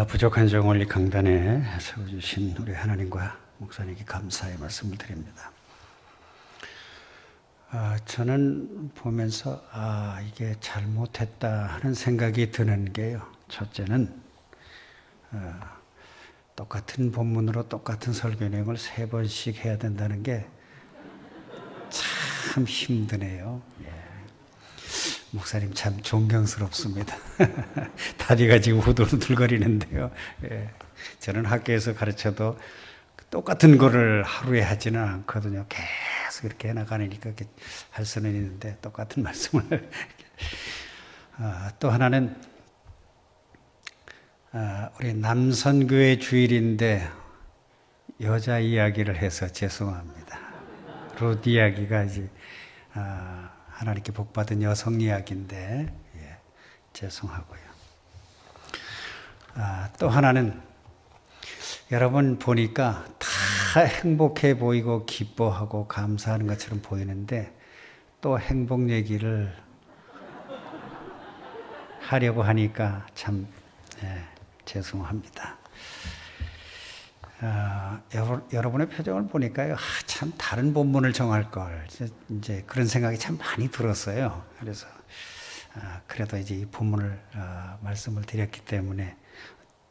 부족한 정원리 강단에 세워주신 우리 하나님과 목사님께 감사의 말씀을 드립니다. 저는 보면서 이게 잘못했다 하는 생각이 드는 게요. 첫째는 똑같은 본문으로 똑같은 설교 내용을 3번씩 해야 된다는 게 참 힘드네요. 목사님 참 존경스럽습니다. 다리가 지금 후들후들거리는데요. 저는 학교에서 가르쳐도 똑같은 거를 하루에 하지는 않거든요. 계속 이렇게 해나가니까 할 수는 있는데 똑같은 말씀을. 또 하나는 우리 남선교회 주일인데 여자 이야기를 해서 죄송합니다. 룻 이야기가 이제 하나님께 복받은 여성 이야기인데 죄송하고요. 또 하나는 여러분 보니까 다 행복해 보이고 기뻐하고 감사하는 것처럼 보이는데 또 행복 얘기를 하려고 하니까 참 죄송합니다. 여러분의 표정을 보니까요, 참 다른 본문을 정할 걸 이제 그런 생각이 참 많이 들었어요. 그래서 그래도 이제 이 본문을 말씀을 드렸기 때문에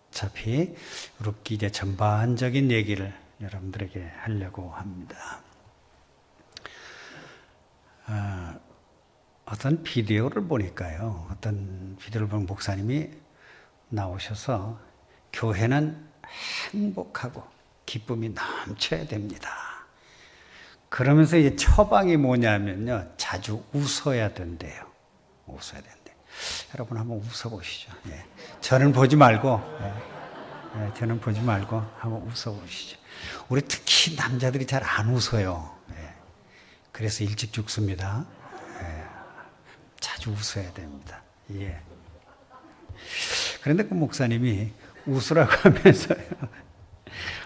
어차피 룻기 이제 전반적인 얘기를 여러분들에게 하려고 합니다. 어떤 비디오를 보니까요, 어떤 비디오를 본 목사님이 나오셔서 교회는 행복하고 기쁨이 넘쳐야 됩니다. 그러면서 이제 처방이 뭐냐면요, 자주 웃어야 된대요. 웃어야 된대. 여러분 한번 웃어보시죠. 저는 보지 말고, 저는 보지 말고 한번 웃어보시죠. 우리 특히 남자들이 잘 안 웃어요. 그래서 일찍 죽습니다. 자주 웃어야 됩니다. 그런데 그 목사님이 웃으라고 하면서요,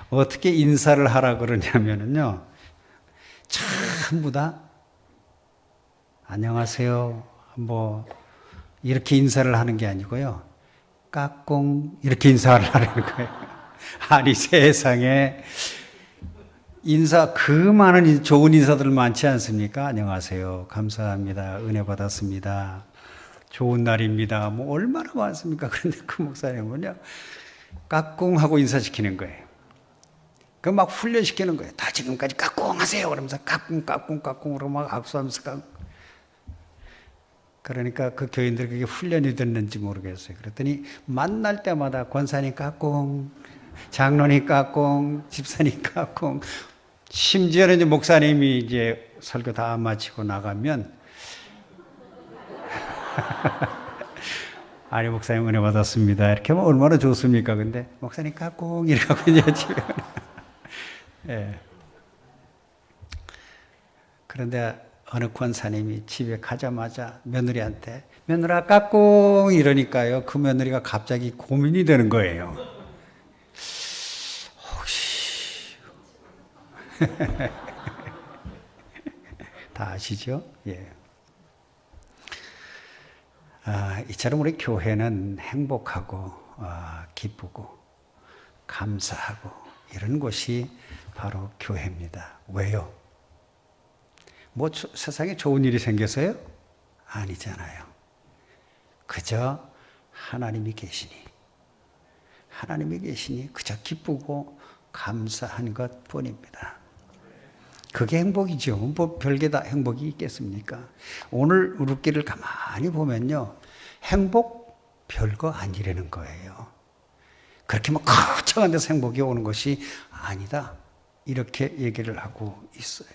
어떻게 인사를 하라 그러냐면요, 전부 다 안녕하세요 뭐 이렇게 인사를 하는 게 아니고요, 까꿍 이렇게 인사를 하라는 거예요. 아니 세상에 인사 그 많은 좋은 인사들 많지 않습니까? 안녕하세요, 감사합니다, 은혜 받았습니다, 좋은 날입니다, 뭐 얼마나 많습니까? 그런데 그 목사님은요, 까꿍하고 인사시키는 거예요. 그 막 훈련시키는 거예요. 다 지금까지 까꿍 하세요 그러면서 까꿍 그러고 막 악수하면서 까꿍. 그러니까 그 교인들 그게 훈련이 됐는지 모르겠어요. 그랬더니 만날 때마다 권사님 까꿍, 장로님 까꿍, 집사님 까꿍, 심지어는 이제 목사님이 이제 설교 다 마치고 나가면 아니 목사님 은혜 받았습니다 이렇게 하면 얼마나 좋습니까? 근데 목사님 까꿍 이러고 이제 지금 그런데 어느 권사님이 집에 가자마자 며느리한테 며느라 까꿍 이러니까요, 그 며느리가 갑자기 고민이 되는 거예요. 혹시 다 아시죠? 이처럼 우리 교회는 행복하고 기쁘고 감사하고 이런 곳이 바로 교회입니다. 왜요? 뭐 세상에 좋은 일이 생겨서요? 아니잖아요. 그저 하나님이 계시니 그저 기쁘고 감사한 것 뿐입니다. 그게 행복이죠. 뭐 별게 다 행복이 있겠습니까? 오늘 룻기를 가만히 보면요, 행복 별거 아니라는 거예요. 그렇게 뭐 거창한 데서 행복이 오는 것이 아니다, 이렇게 얘기를 하고 있어요.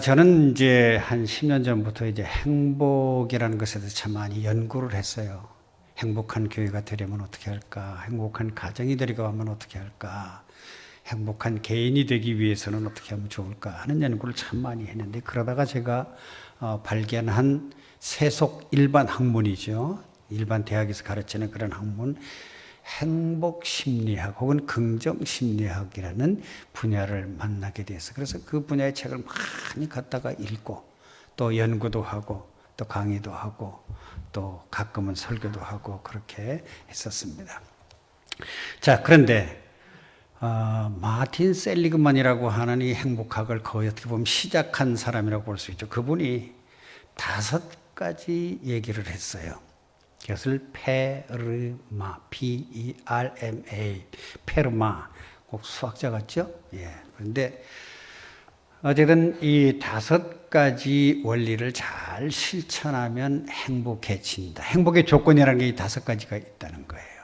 저는 이제 한 10년 전부터 이제 행복이라는 것에 대해서 참 많이 연구를 했어요. 행복한 교회가 되려면 어떻게 할까? 행복한 가정이 되려면 어떻게 할까? 행복한 개인이 되기 위해서는 어떻게 하면 좋을까 하는 연구를 참 많이 했는데, 그러다가 제가 발견한 세속 일반 학문이죠. 일반 대학에서 가르치는 그런 학문, 행복심리학 혹은 긍정심리학이라는 분야를 만나게 돼서, 그래서 그 분야의 책을 많이 갖다가 읽고 또 연구도 하고 또 강의도 하고 또 가끔은 설교도 하고 그렇게 했었습니다. 자, 그런데 마틴 셀리그만이라고 하는 이 행복학을 거의 어떻게 보면 시작한 사람이라고 볼 수 있죠. 그분이 5가지 얘기를 했어요. 그것을 페르마, P-E-R-M-A, 페르마, 꼭 수학자 같죠? 예. 그런데 어쨌든 이 5가지 원리를 잘 실천하면 행복해진다. 행복의 조건이라는 게 이 5가지가 있다는 거예요.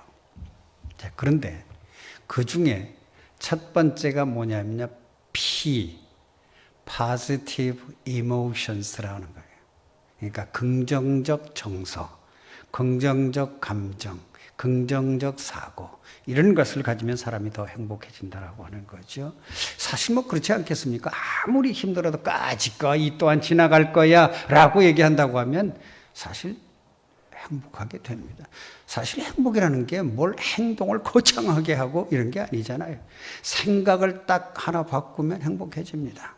자, 그런데 그 중에 첫 번째가 뭐냐면요. P, Positive Emotions라는 거예요. 그러니까 긍정적 정서, 긍정적 감정, 긍정적 사고 이런 것을 가지면 사람이 더 행복해진다라고 하는 거죠. 사실 뭐 그렇지 않겠습니까? 아무리 힘들어도 까짓거 이 또한 지나갈 거야 라고 얘기한다고 하면 사실 행복하게 됩니다. 사실 행복이라는 게 뭘 행동을 거창하게 하고 이런 게 아니잖아요. 생각을 딱 하나 바꾸면 행복해집니다.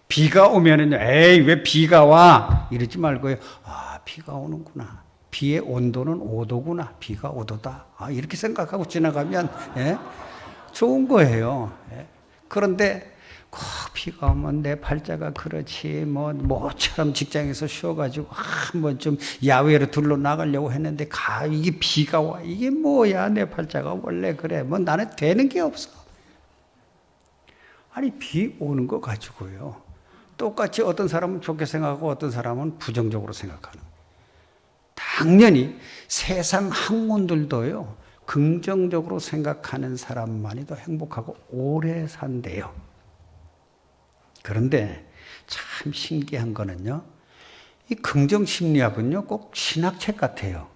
비가 오면은 에이 왜 비가 와 이러지 말고요. 아 비가 오는구나. 비의 온도는 5도구나. 비가 5도다. 아 이렇게 생각하고 지나가면 예? 좋은 거예요. 예? 그런데 꼭 비가 오면 내 팔자가 그렇지 뭐처럼 직장에서 쉬어가지고 한번 좀 야외로 둘러 나가려고 했는데 이게 비가 와. 이게 뭐야 내 팔자가 원래 그래. 뭐 나는 되는 게 없어. 아니 비 오는 거 가지고요. 똑같이 어떤 사람은 좋게 생각하고 어떤 사람은 부정적으로 생각하는 거예요. 당연히 세상 학문들도요. 긍정적으로 생각하는 사람만이 더 행복하고 오래 산대요. 그런데 참 신기한 거는요. 이 긍정심리학은요. 꼭 신학책 같아요.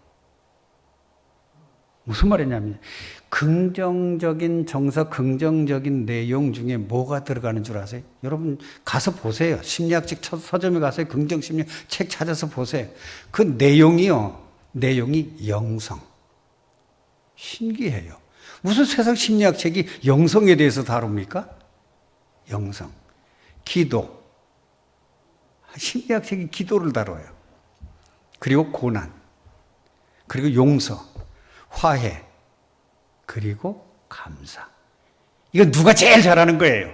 무슨 말이냐면 긍정적인 정서, 긍정적인 내용 중에 뭐가 들어가는 줄 아세요? 여러분 가서 보세요. 심리학책 서점에 가서 긍정심리학 책 찾아서 보세요. 그 내용이 영성. 신기해요. 무슨 세상 심리학 책이 영성에 대해서 다룹니까? 영성. 기도. 심리학 책이 기도를 다뤄요. 그리고 고난. 그리고 용서. 화해. 그리고 감사. 이거 누가 제일 잘하는 거예요?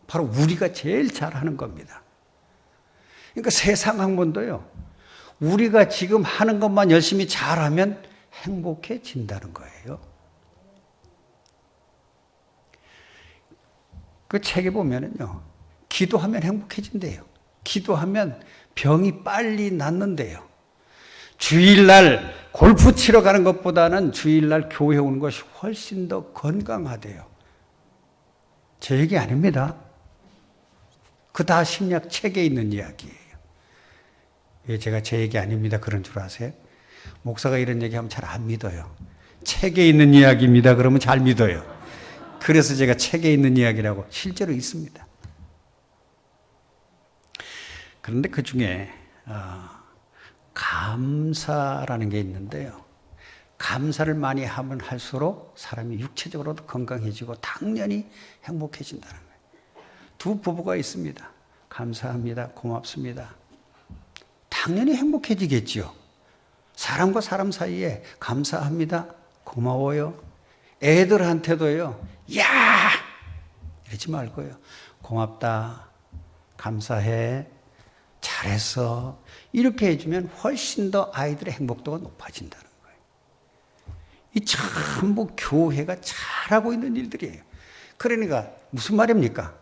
바로 우리가 제일 잘하는 겁니다. 그러니까 세상 학문도요. 우리가 지금 하는 것만 열심히 잘하면 행복해진다는 거예요. 그 책에 보면은요. 기도하면 행복해진대요. 기도하면 병이 빨리 낫는데요. 주일날 골프 치러 가는 것보다는 주일날 교회 오는 것이 훨씬 더 건강하대요. 제 얘기 아닙니다. 그 다 심리학 책에 있는 이야기예요. 왜 제가 제 얘기 아닙니다 그런 줄 아세요? 목사가 이런 얘기하면 잘 안 믿어요. 책에 있는 이야기입니다 그러면 잘 믿어요. 그래서 제가 책에 있는 이야기라고 실제로 있습니다. 그런데 그 중에 감사라는 게 있는데요. 감사를 많이 하면 할수록 사람이 육체적으로도 건강해지고 당연히 행복해진다는 거예요. 두 부부가 있습니다. 감사합니다. 고맙습니다. 당연히 행복해지겠죠. 사람과 사람 사이에 감사합니다. 고마워요. 애들한테도요. 야! 이러지 말고요. 고맙다. 감사해. 잘했어. 이렇게 해주면 훨씬 더 아이들의 행복도가 높아진다는 거예요. 이 전부 교회가 잘하고 있는 일들이에요. 그러니까 무슨 말입니까?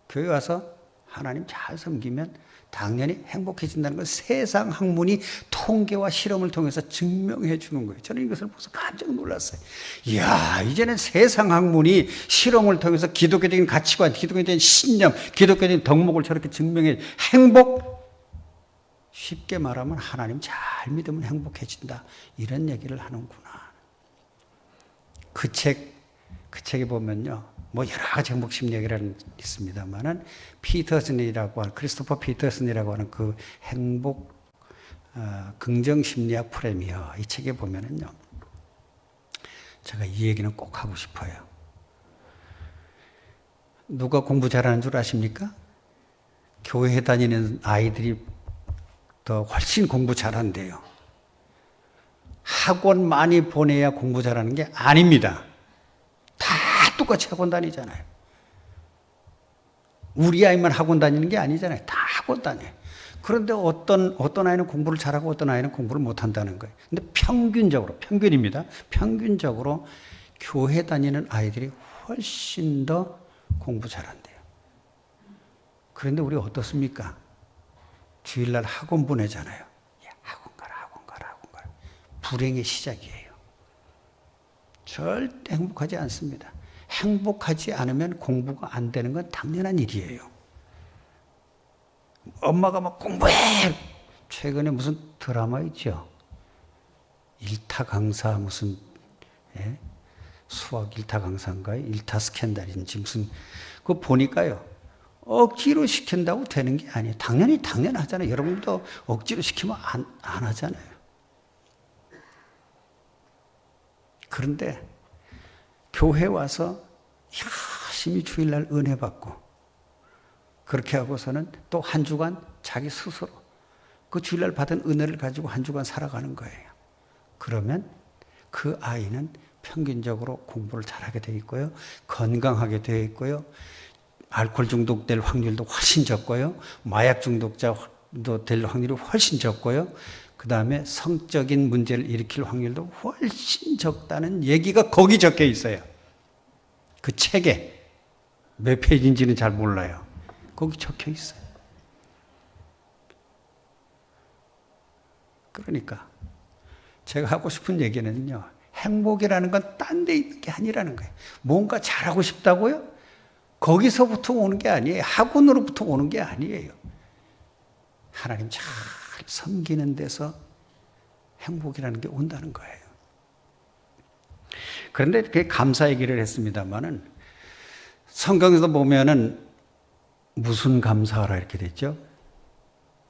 교회 와서 하나님 잘 섬기면 당연히 행복해진다는 걸 세상 학문이 통계와 실험을 통해서 증명해 주는 거예요. 저는 이것을 보면서 깜짝 놀랐어요. 이야, 이제는 세상 학문이 실험을 통해서 기독교적인 가치관, 기독교적인 신념, 기독교적인 덕목을 저렇게 증명해 행복, 쉽게 말하면 하나님 잘 믿으면 행복해진다. 이런 얘기를 하는구나. 그 책에 보면요. 뭐 여러 가지 행복 심리학이라는 게 있습니다만은 크리스토퍼 피터슨이라고 하는 그 행복 긍정 심리학 프레미어 이 책에 보면은요. 제가 이 얘기는 꼭 하고 싶어요. 누가 공부 잘하는 줄 아십니까? 교회 다니는 아이들이 더 훨씬 공부 잘한대요. 학원 많이 보내야 공부 잘하는 게 아닙니다. 다 똑같이 학원 다니잖아요. 우리 아이만 학원 다니는 게 아니잖아요. 다 학원 다녀요. 그런데 어떤 아이는 공부를 잘하고 어떤 아이는 공부를 못한다는 거예요. 근데 평균입니다. 평균적으로 교회 다니는 아이들이 훨씬 더 공부 잘한대요. 그런데 우리 어떻습니까? 주일날 학원 보내잖아요. 야, 학원 가라. 불행의 시작이에요. 절대 행복하지 않습니다. 행복하지 않으면 공부가 안 되는 건 당연한 일이에요. 엄마가 막 공부해! 최근에 무슨 드라마 있죠? 일타 강사 무슨, 예? 수학 일타 강사인가요? 일타 스캔들인지 무슨, 그거 보니까요. 억지로 시킨다고 되는 게 아니에요. 당연하잖아요. 여러분도 억지로 시키면 안 하잖아요. 그런데 교회 와서 열심히 주일날 은혜 받고 그렇게 하고서는 또 한 주간 자기 스스로 그 주일날 받은 은혜를 가지고 한 주간 살아가는 거예요. 그러면 그 아이는 평균적으로 공부를 잘하게 되어 있고요. 건강하게 되어 있고요. 알코올 중독될 확률도 훨씬 적고요. 마약 중독자도 될 확률이 훨씬 적고요. 그 다음에 성적인 문제를 일으킬 확률도 훨씬 적다는 얘기가 거기 적혀 있어요. 그 책에 몇 페이지인지는 잘 몰라요. 거기 적혀 있어요. 그러니까 제가 하고 싶은 얘기는요. 행복이라는 건 딴 데 있는 게 아니라는 거예요. 뭔가 잘하고 싶다고요? 거기서부터 오는 게 아니에요. 학원으로부터 오는 게 아니에요. 하나님 잘 섬기는 데서 행복이라는 게 온다는 거예요. 그런데 그게 감사 얘기를 했습니다만은 성경에서 보면은 무슨 감사하라 이렇게 됐죠?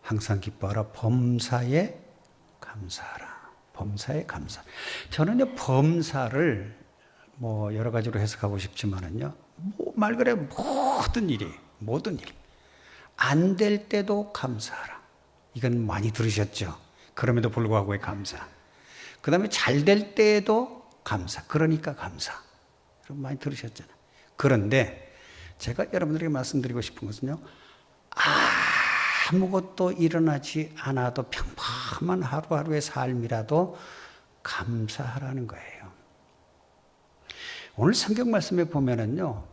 항상 기뻐하라. 범사에 감사하라. 범사에 감사. 저는요, 범사를 뭐 여러 가지로 해석하고 싶지만은요, 말 그대로 모든 일이, 모든 일. 안 될 때도 감사하라. 이건 많이 들으셨죠? 그럼에도 불구하고의 감사. 그 다음에 잘 될 때에도 감사. 그러니까 감사. 여러분 많이 들으셨잖아요. 그런데 제가 여러분들에게 말씀드리고 싶은 것은요, 아무것도 일어나지 않아도 평범한 하루하루의 삶이라도 감사하라는 거예요. 오늘 성경 말씀에 보면은요,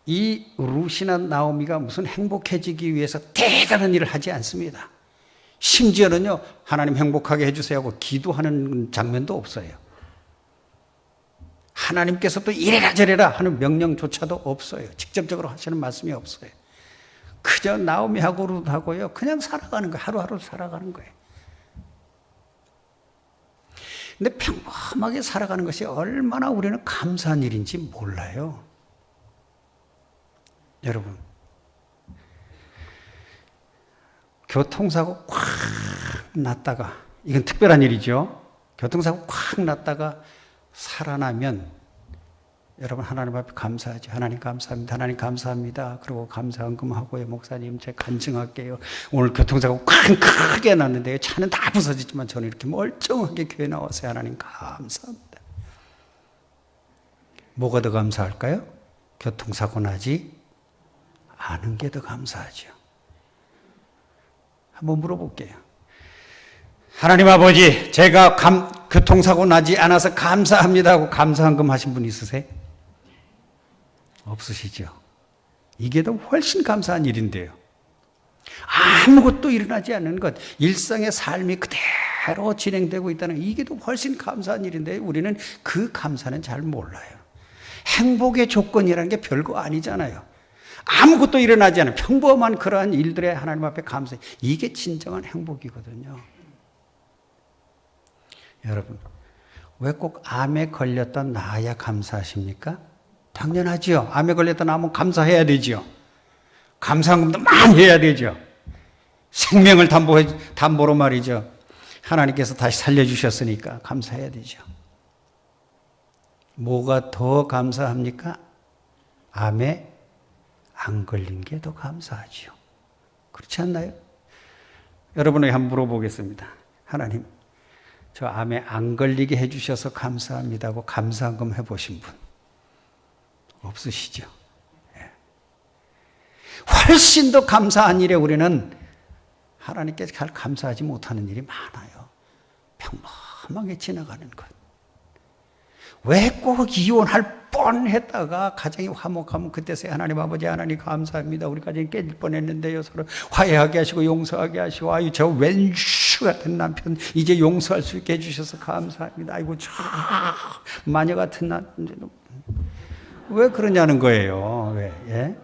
이 룻이나 나오미가 무슨 행복해지기 위해서 대단한 일을 하지 않습니다. 심지어는요, 하나님 행복하게 해주세요 하고 기도하는 장면도 없어요. 하나님께서 또 이래라 저래라 하는 명령조차도 없어요. 직접적으로 하시는 말씀이 없어요. 그저 나오미하고 룻하고요, 그냥 살아가는 거예요. 하루하루 살아가는 거예요. 근데 평범하게 살아가는 것이 얼마나 우리는 감사한 일인지 몰라요. 여러분, 교통사고 콱 났다가, 이건 특별한 일이죠. 교통사고 콱 났다가 살아나면 여러분 하나님 앞에 감사하죠. 하나님 감사합니다. 하나님 감사합니다. 그리고 감사헌금하고요. 목사님 제가 간증할게요. 오늘 교통사고 크게 났는데 차는 다 부서지지만 저는 이렇게 멀쩡하게 교회 나왔어요. 하나님 감사합니다. 뭐가 더 감사할까요? 교통사고 나지 않은 게 더 감사하죠. 한번 물어볼게요. 하나님 아버지, 제가 교통사고 나지 않아서 감사합니다 하고 감사헌금 하신 분 있으세요? 없으시죠? 이게 더 훨씬 감사한 일인데요. 아무것도 일어나지 않는 것, 일상의 삶이 그대로 진행되고 있다는 이게 더 훨씬 감사한 일인데 우리는 그 감사는 잘 몰라요. 행복의 조건이라는 게 별거 아니잖아요. 아무것도 일어나지 않은 평범한 그러한 일들에 하나님 앞에 감사해. 이게 진정한 행복이거든요. 여러분, 왜 꼭 암에 걸렸던 나야 감사하십니까? 당연하지요. 암에 걸렸던 나면 감사해야 되죠. 감사금도 많이 해야 되죠. 생명을 담보로 말이죠. 하나님께서 다시 살려주셨으니까 감사해야 되죠. 뭐가 더 감사합니까? 암에 안 걸린 게 더 감사하지요. 그렇지 않나요? 여러분에게 한번 물어보겠습니다. 하나님, 저 암에 안 걸리게 해주셔서 감사합니다고 감사한금 해보신 분 없으시죠? 예. 훨씬 더 감사한 일에 우리는 하나님께 잘 감사하지 못하는 일이 많아요. 평범하게 지나가는 것. 왜 꼭 이혼할 뻔했다가 가정이 화목하면 그때서야 하나님 아버지 하나님 감사합니다. 우리 가정이 깨질 뻔했는데요. 서로 화해하게 하시고 용서하게 하시고 아유 저 왼수 같은 남편 이제 용서할 수 있게 해주셔서 감사합니다. 아이고 저 마녀 같은 남편 왜 그러냐는 거예요. 왜? 예?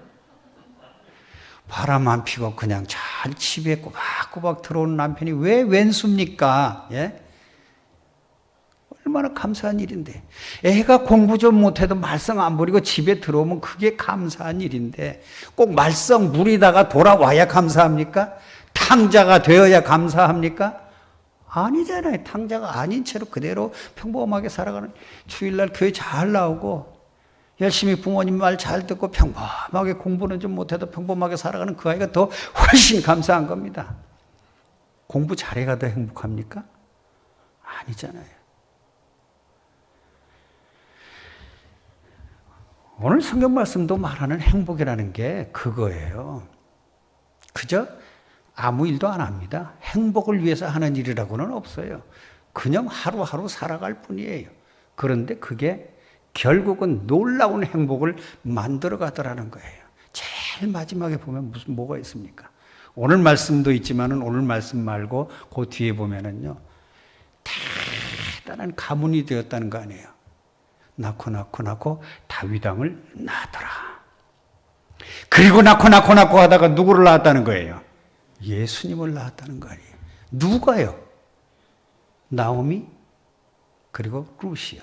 바람 안 피고 그냥 잘 집에 꼬박꼬박 들어오는 남편이 왜 왼수입니까? 예? 얼마나 감사한 일인데. 애가 공부 좀 못해도 말썽 안 부리고 집에 들어오면 그게 감사한 일인데 꼭 말썽 부리다가 돌아와야 감사합니까? 탕자가 되어야 감사합니까? 아니잖아요. 탕자가 아닌 채로 그대로 평범하게 살아가는 주일날 교회 잘 나오고 열심히 부모님 말 잘 듣고 평범하게 공부는 좀 못해도 평범하게 살아가는 그 아이가 더 훨씬 감사한 겁니다. 공부 잘해가 더 행복합니까? 아니잖아요. 오늘 성경 말씀도 말하는 행복이라는 게 그거예요. 그저 아무 일도 안 합니다. 행복을 위해서 하는 일이라고는 없어요. 그냥 하루하루 살아갈 뿐이에요. 그런데 그게 결국은 놀라운 행복을 만들어 가더라는 거예요. 제일 마지막에 보면 뭐가 있습니까? 오늘 말씀도 있지만은 오늘 말씀 말고 그 뒤에 보면은요. 대단한 가문이 되었다는 거 아니에요. 낳고 다윗 왕을 낳더라. 그리고 낳고 하다가 누구를 낳았다는 거예요? 예수님을 낳았다는 거 아니에요. 누가요? 나오미 그리고 루시요.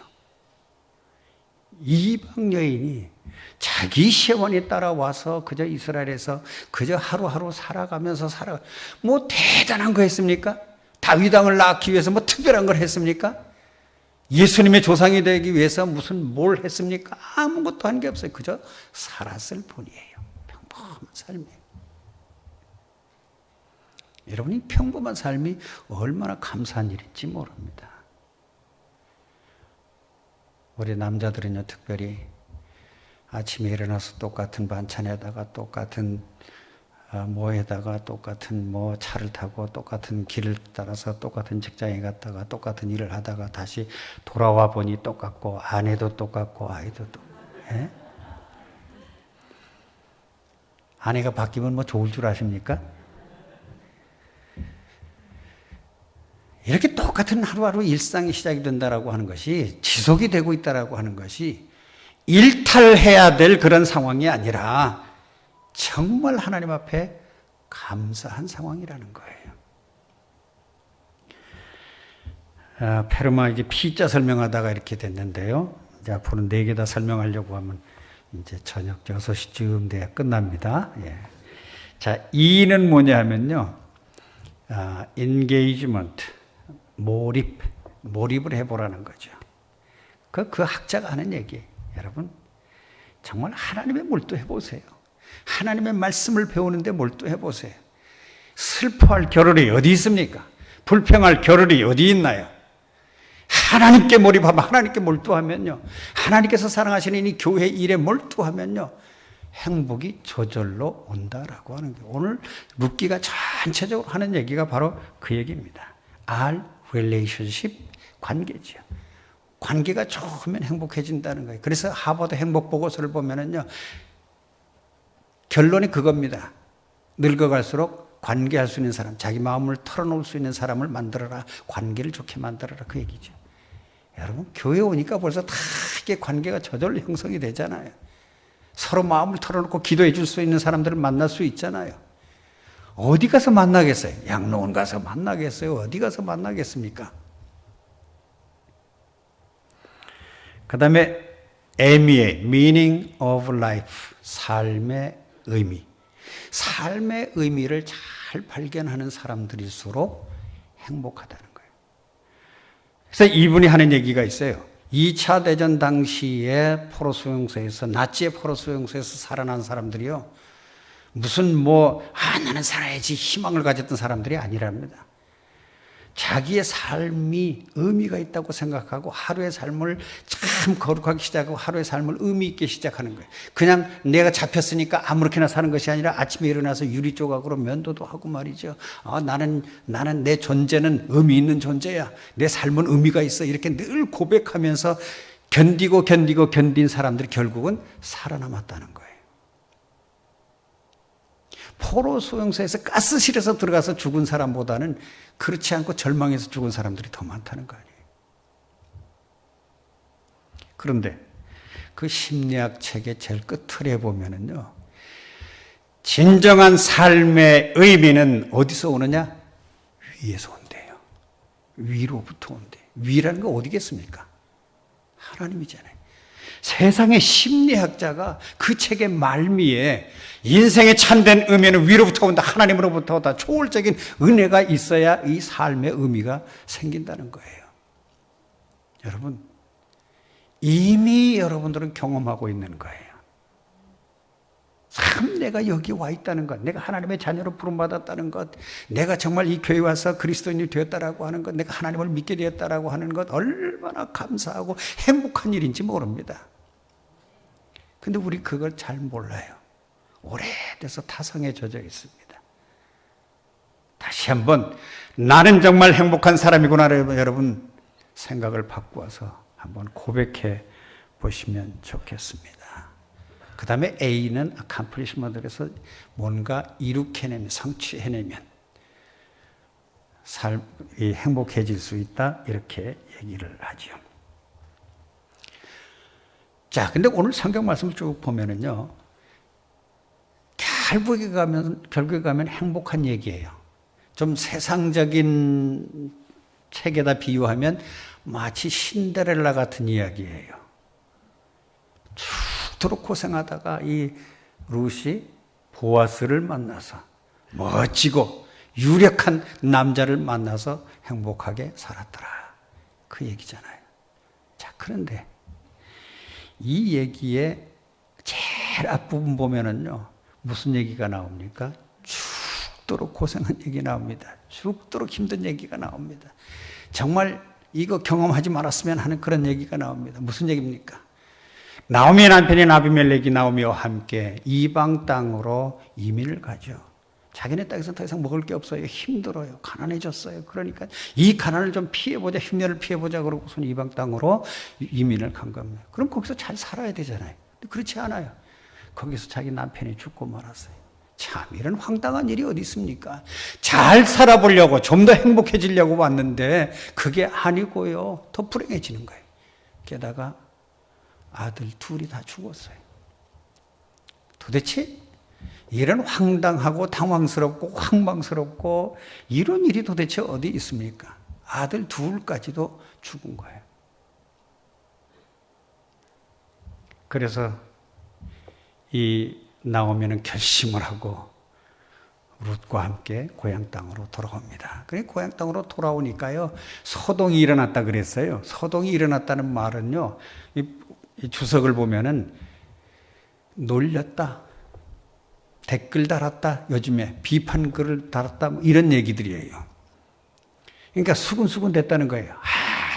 이방 여인이 자기 시어머니 따라와서 그저 이스라엘에서 그저 하루하루 살아가면서 뭐 대단한 거 했습니까? 다윗 왕을 낳기 위해서 뭐 특별한 걸 했습니까? 예수님의 조상이 되기 위해서 무슨 뭘 했습니까? 아무것도 한 게 없어요. 그저 살았을 뿐이에요. 평범한 삶이에요. 여러분이 평범한 삶이 얼마나 감사한 일인지 모릅니다. 우리 남자들은요, 특별히 아침에 일어나서 똑같은 반찬에다가 똑같은 뭐에다가 똑같은 뭐 차를 타고 똑같은 길을 따라서 똑같은 직장에 갔다가 똑같은 일을 하다가 다시 돌아와 보니 똑같고 아내도 똑같고 아이도 똑같고 아내가 바뀌면 뭐 좋을 줄 아십니까? 이렇게 똑같은 하루하루 일상이 시작이 된다라고 하는 것이 지속이 되고 있다라고 하는 것이 일탈해야 될 그런 상황이 아니라 정말 하나님 앞에 감사한 상황이라는 거예요. 페르마 이제 피자 설명하다가 이렇게 됐는데요. 이제 앞으로 4개 다 설명하려고 하면 이제 저녁 6시쯤 돼야 끝납니다. 예. 자, E는 뭐냐 하면요. engagement, 몰입을 해보라는 거죠. 그 학자가 하는 얘기예요. 여러분, 정말 하나님에 몰두해 보세요. 하나님의 말씀을 배우는데 몰두해 보세요. 슬퍼할 겨를이 어디 있습니까? 불평할 겨를이 어디 있나요? 하나님께 몰입하면, 하나님께 몰두하면요. 하나님께서 사랑하시는 이 교회 일에 몰두하면요. 행복이 저절로 온다라고 하는 거예요. 오늘 룻기가 전체적으로 하는 얘기가 바로 그 얘기입니다. R relationship, 관계죠. 관계가 좋으면 행복해진다는 거예요. 그래서 하버드 행복 보고서를 보면은요. 결론이 그겁니다. 늙어갈수록 관계할 수 있는 사람, 자기 마음을 털어놓을 수 있는 사람을 만들어라. 관계를 좋게 만들어라. 그 얘기죠. 여러분, 교회 오니까 벌써 다 이게 관계가 저절로 형성이 되잖아요. 서로 마음을 털어놓고 기도해 줄 수 있는 사람들을 만날 수 있잖아요. 어디 가서 만나겠어요? 양로원 가서 만나겠어요? 어디 가서 만나겠습니까? 그 다음에 M의 meaning of life, 삶의 의미. 삶의 의미를 잘 발견하는 사람들일수록 행복하다는 거예요. 그래서 이분이 하는 얘기가 있어요. 2차 대전 당시에 포로수용소에서, 나치의 포로수용소에서 살아난 사람들이요. 무슨 나는 살아야지 희망을 가졌던 사람들이 아니랍니다. 자기의 삶이 의미가 있다고 생각하고 하루의 삶을 참 거룩하게 시작하고 하루의 삶을 의미 있게 시작하는 거예요. 그냥 내가 잡혔으니까 아무렇게나 사는 것이 아니라 아침에 일어나서 유리 조각으로 면도도 하고 말이죠. 나는 내 존재는 의미 있는 존재야. 내 삶은 의미가 있어. 이렇게 늘 고백하면서 견딘 사람들이 결국은 살아남았다는 거예요. 포로 수용소에서 가스실에서 들어가서 죽은 사람보다는 그렇지 않고 절망해서 죽은 사람들이 더 많다는 거 아니에요. 그런데 그 심리학 책의 제일 끝을 보면은요, 진정한 삶의 의미는 어디서 오느냐? 위에서 온대요. 위로부터 온대요. 위라는 거 어디겠습니까? 하나님이잖아요. 세상의 심리학자가 그 책의 말미에 인생의 참된 의미는 위로부터 온다, 하나님으로부터 온다, 초월적인 은혜가 있어야 이 삶의 의미가 생긴다는 거예요. 여러분, 이미 여러분들은 경험하고 있는 거예요. 참 내가 여기 와 있다는 것, 내가 하나님의 자녀로 부름받았다는 것, 내가 정말 이 교회에 와서 그리스도인이 되었다라고 하는 것, 내가 하나님을 믿게 되었다라고 하는 것, 얼마나 감사하고 행복한 일인지 모릅니다. 근데 우리 그걸 잘 몰라요. 오래돼서 타성에 젖어 있습니다. 다시 한번 나는 정말 행복한 사람이구나 여러분 생각을 바꾸어서 한번 고백해 보시면 좋겠습니다. 그 다음에 A는 accomplishment에서 뭔가 이룩해내면, 성취해내면 삶이 행복해질 수 있다, 이렇게 얘기를 하죠. 자, 근데 오늘 성경 말씀을 쭉 보면은요, 결국에 가면 행복한 얘기예요. 좀 세상적인 책에다 비유하면 마치 신데렐라 같은 이야기예요. 죽도록 고생하다가 이 룻이 보아스를 만나서 멋지고 유력한 남자를 만나서 행복하게 살았더라, 그 얘기잖아요. 자, 그런데 이 얘기의 제일 앞부분 보면은요, 무슨 얘기가 나옵니까? 죽도록 고생한 얘기 나옵니다. 죽도록 힘든 얘기가 나옵니다. 정말 이거 경험하지 말았으면 하는 그런 얘기가 나옵니다. 무슨 얘기입니까? 나오미의 남편인 아비멜렉이 나오미와 함께 이방 땅으로 이민을 가죠. 자기네 땅에서 더 이상 먹을 게 없어요. 힘들어요. 가난해졌어요. 그러니까 이 가난을 좀 피해보자, 흉년을 피해보자 그러고선 이방 땅으로 이민을 간 겁니다. 그럼 거기서 잘 살아야 되잖아요. 근데 그렇지 않아요. 거기서 자기 남편이 죽고 말았어요. 참 이런 황당한 일이 어디 있습니까? 잘 살아보려고, 좀 더 행복해지려고 왔는데 그게 아니고요, 더 불행해지는 거예요. 게다가 아들 둘이 다 죽었어요. 도대체 이런 황당하고 당황스럽고 황망스럽고 이런 일이 도대체 어디 있습니까? 아들 둘까지도 죽은 거예요. 그래서 이 나오미는 결심을 하고 룻과 함께 고향 땅으로 돌아옵니다. 그러니까 고향 땅으로 돌아오니까요, 소동이 일어났다 그랬어요. 소동이 일어났다는 말은요, 이 주석을 보면은 놀렸다, 댓글 달았다, 요즘에 비판글을 달았다, 이런 얘기들이에요. 그러니까 수군수군 됐다는 거예요.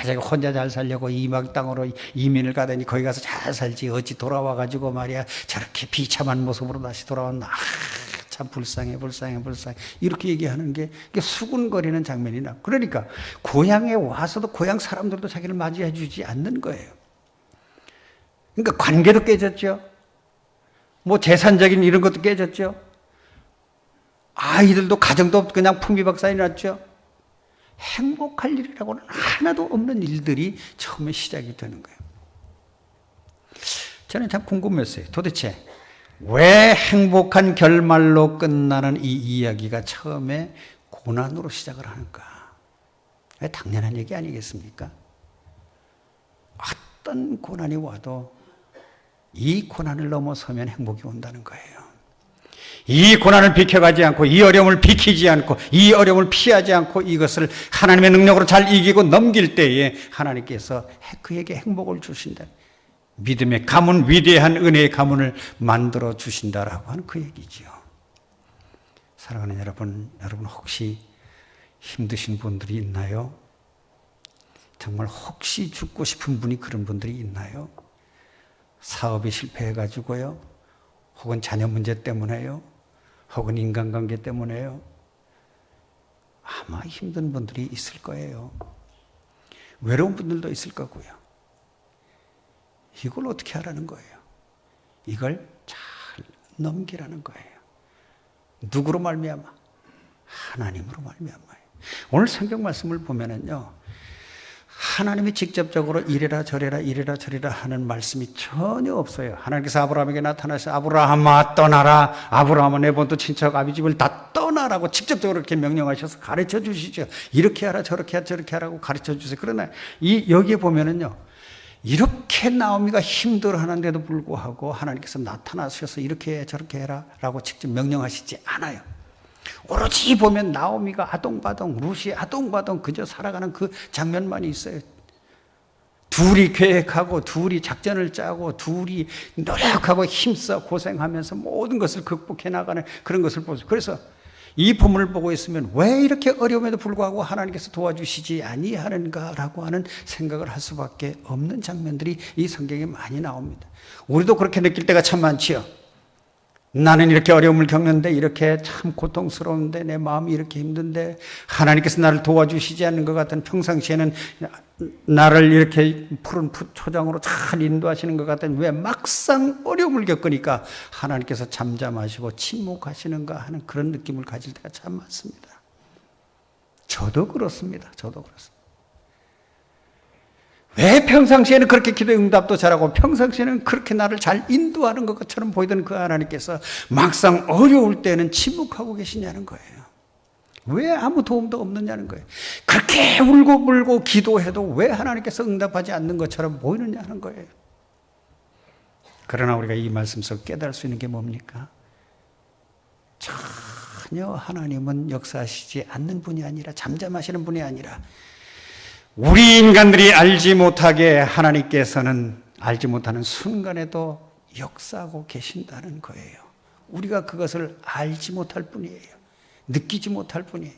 제가 혼자 잘 살려고 이방 땅으로 이민을 가더니 거기 가서 잘 살지, 어찌 돌아와가지고 말이야 저렇게 비참한 모습으로 다시 돌아왔나, 참 불쌍해 이렇게 얘기하는 게 수군거리는 장면이 나. 그러니까 고향에 와서도 고향 사람들도 자기를 맞이해 주지 않는 거예요. 그러니까 관계도 깨졌죠. 재산적인 이런 것도 깨졌죠. 아이들도 가정도 그냥 풍비박산이 났죠. 행복할 일이라고는 하나도 없는 일들이 처음에 시작이 되는 거예요. 저는 참 궁금했어요. 도대체 왜 행복한 결말로 끝나는 이 이야기가 처음에 고난으로 시작을 하는가? 왜 당연한 얘기 아니겠습니까? 어떤 고난이 와도 이 고난을 넘어서면 행복이 온다는 거예요. 이 고난을 비켜가지 않고, 이 어려움을 비키지 않고, 이 어려움을 피하지 않고 이것을 하나님의 능력으로 잘 이기고 넘길 때에 하나님께서 그에게 행복을 주신다. 믿음의 가문, 위대한 은혜의 가문을 만들어 주신다라고 하는 그 얘기죠. 사랑하는 여러분 혹시 힘드신 분들이 있나요? 정말 혹시 죽고 싶은 분이 그런 분들이 있나요? 사업이 실패해가지고요? 혹은 자녀 문제 때문에요? 혹은 인간관계 때문에요? 아마 힘든 분들이 있을 거예요. 외로운 분들도 있을 거고요. 이걸 어떻게 하라는 거예요? 이걸 잘 넘기라는 거예요. 누구로 말미암아? 하나님으로 말미암아요. 오늘 성경 말씀을 보면은요, 하나님이 직접적으로 이래라 저래라 이래라 저래라 하는 말씀이 전혀 없어요. 하나님께서 아브라함에게 나타나서 아브라함아 떠나라. 아브라함은 내 본토 친척 아비 집을 다 떠나라고 직접적으로 이렇게 명령하셔서 가르쳐 주시죠. 이렇게 하라 저렇게 하라 저렇게 하라고 가르쳐 주세요. 그러나 여기에 보면은요, 이렇게 나오미가 힘들어하는데도 불구하고 하나님께서 나타나셔서 이렇게 해 저렇게 해라 라고 직접 명령하시지 않아요. 오로지 보면 나오미가 아동바동, 룻이 아동바동 그저 살아가는 그 장면만 있어요. 둘이 계획하고 둘이 작전을 짜고 둘이 노력하고 힘써 고생하면서 모든 것을 극복해 나가는 그런 것을 보죠. 그래서 이 본문을 보고 있으면 왜 이렇게 어려움에도 불구하고 하나님께서 도와주시지 아니하는가라고 하는 생각을 할 수밖에 없는 장면들이 이 성경에 많이 나옵니다. 우리도 그렇게 느낄 때가 참 많지요. 나는 이렇게 어려움을 겪는데 이렇게 참 고통스러운데 내 마음이 이렇게 힘든데 하나님께서 나를 도와주시지 않는 것 같은, 평상시에는 나를 이렇게 푸른 초장으로 잘 인도하시는 것 같은, 왜 막상 어려움을 겪으니까 하나님께서 잠잠하시고 침묵하시는가 하는 그런 느낌을 가질 때가 참 많습니다. 저도 그렇습니다. 왜 평상시에는 그렇게 기도 응답도 잘하고 평상시에는 그렇게 나를 잘 인도하는 것처럼 보이던 그 하나님께서 막상 어려울 때는 침묵하고 계시냐는 거예요. 왜 아무 도움도 없느냐는 거예요. 그렇게 울고불고 기도해도 왜 하나님께서 응답하지 않는 것처럼 보이느냐는 거예요. 그러나 우리가 이 말씀 속 깨달을 수 있는 게 뭡니까? 전혀 하나님은 역사하시지 않는 분이 아니라, 잠잠하시는 분이 아니라, 우리 인간들이 알지 못하게 하나님께서는 알지 못하는 순간에도 역사하고 계신다는 거예요. 우리가 그것을 알지 못할 뿐이에요. 느끼지 못할 뿐이에요.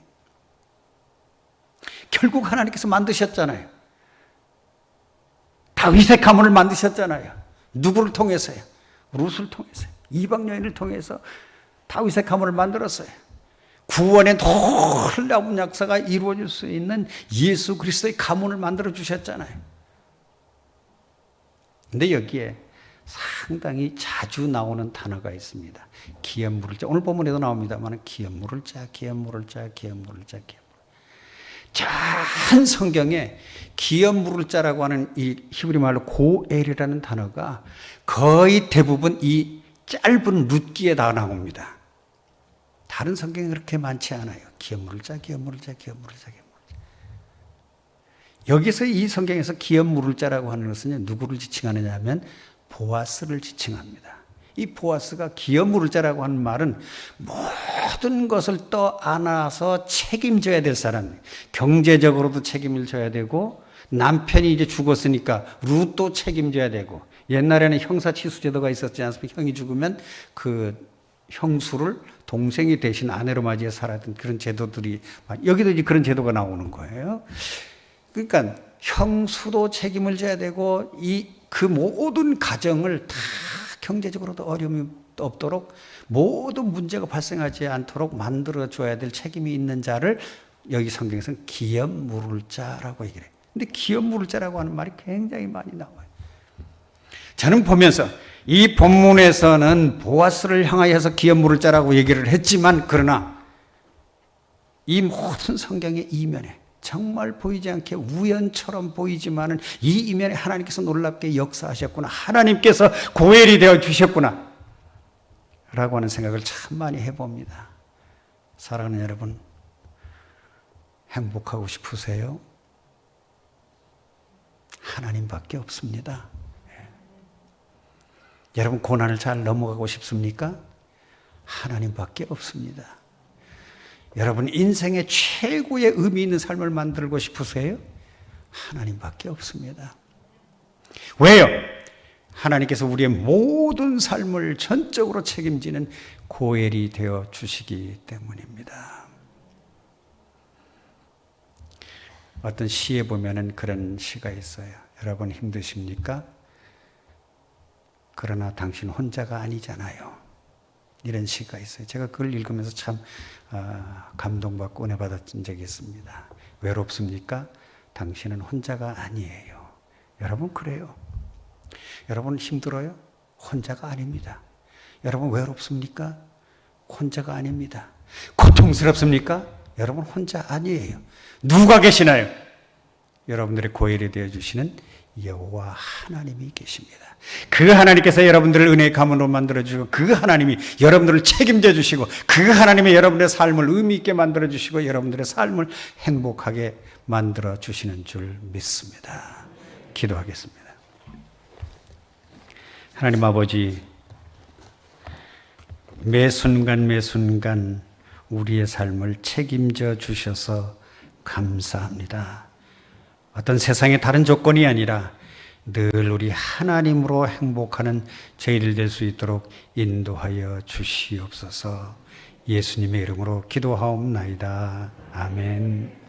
결국 하나님께서 만드셨잖아요. 다윗의 가문을 만드셨잖아요. 누구를 통해서요? 룻을 통해서요. 이방 여인을 통해서 다윗의 가문을 만들었어요. 구원의 놀라운 역사가 이루어질 수 있는 예수 그리스도의 가문을 만들어 주셨잖아요. 근데 여기에 상당히 자주 나오는 단어가 있습니다. 기업 물을 자. 오늘 본문에도 나옵니다만 기업 물을 자. 전 성경에 기업 물을 자라고 하는 이 히브리 말로 고엘이라는 단어가 거의 대부분 이 짧은 룻기에 다 나옵니다. 다른 성경이 그렇게 많지 않아요. 기업 물을 자. 여기서 이 성경에서 기업 물을 자라고 하는 것은 누구를 지칭하느냐 하면 보아스를 지칭합니다. 이 보아스가 기업 물을 자라고 하는 말은 모든 것을 떠안아서 책임져야 될 사람, 경제적으로도 책임을 져야 되고, 남편이 이제 죽었으니까 룻도 책임져야 되고, 옛날에는 형사치수제도가 있었지 않습니까? 형이 죽으면 그 형수를 동생이 대신 아내로 맞이해 살았던 그런 제도들이, 여기도 이제 그런 제도가 나오는 거예요. 그러니까 형수도 책임을 져야 되고, 그 모든 가정을 다 경제적으로도 어려움이 없도록, 모든 문제가 발생하지 않도록 만들어줘야 될 책임이 있는 자를 여기 성경에서는 기업 물을 자라고 얘기를 해요. 근데 기업 물을 자라고 하는 말이 굉장히 많이 나와요. 저는 보면서 이 본문에서는 보아스를 향하여서 기업 물을 자라고 얘기를 했지만, 그러나 이 모든 성경의 이면에 정말 보이지 않게 우연처럼 보이지만은 이 이면에 하나님께서 놀랍게 역사하셨구나, 하나님께서 고엘이 되어 주셨구나 라고 하는 생각을 참 많이 해봅니다. 사랑하는 여러분, 행복하고 싶으세요? 하나님밖에 없습니다. 여러분, 고난을 잘 넘어가고 싶습니까? 하나님밖에 없습니다. 여러분, 인생의 최고의 의미 있는 삶을 만들고 싶으세요? 하나님밖에 없습니다. 왜요? 하나님께서 우리의 모든 삶을 전적으로 책임지는 고엘이 되어 주시기 때문입니다. 어떤 시에 보면은 그런 시가 있어요. 여러분 힘드십니까? 그러나 당신 혼자가 아니잖아요. 이런 시가 있어요. 제가 그걸 읽으면서 참 감동받고 은혜 받았던 적이 있습니다. 외롭습니까? 당신은 혼자가 아니에요. 여러분 그래요. 여러분 힘들어요? 혼자가 아닙니다. 여러분 외롭습니까? 혼자가 아닙니다. 고통스럽습니까? 여러분 혼자 아니에요. 누가 계시나요? 여러분들의 고엘이 되어주시는 여호와 하나님이 계십니다. 그 하나님께서 여러분들을 은혜의 가문으로 만들어주시고 그 하나님이 여러분들을 책임져 주시고 그 하나님이 여러분들의 삶을 의미 있게 만들어 주시고 여러분들의 삶을 행복하게 만들어 주시는 줄 믿습니다. 기도하겠습니다. 하나님 아버지, 매 순간 매 순간 우리의 삶을 책임져 주셔서 감사합니다. 어떤 세상의 다른 조건이 아니라 늘 우리 하나님으로 행복하는 저희들 될 수 있도록 인도하여 주시옵소서. 예수님의 이름으로 기도하옵나이다. 아멘.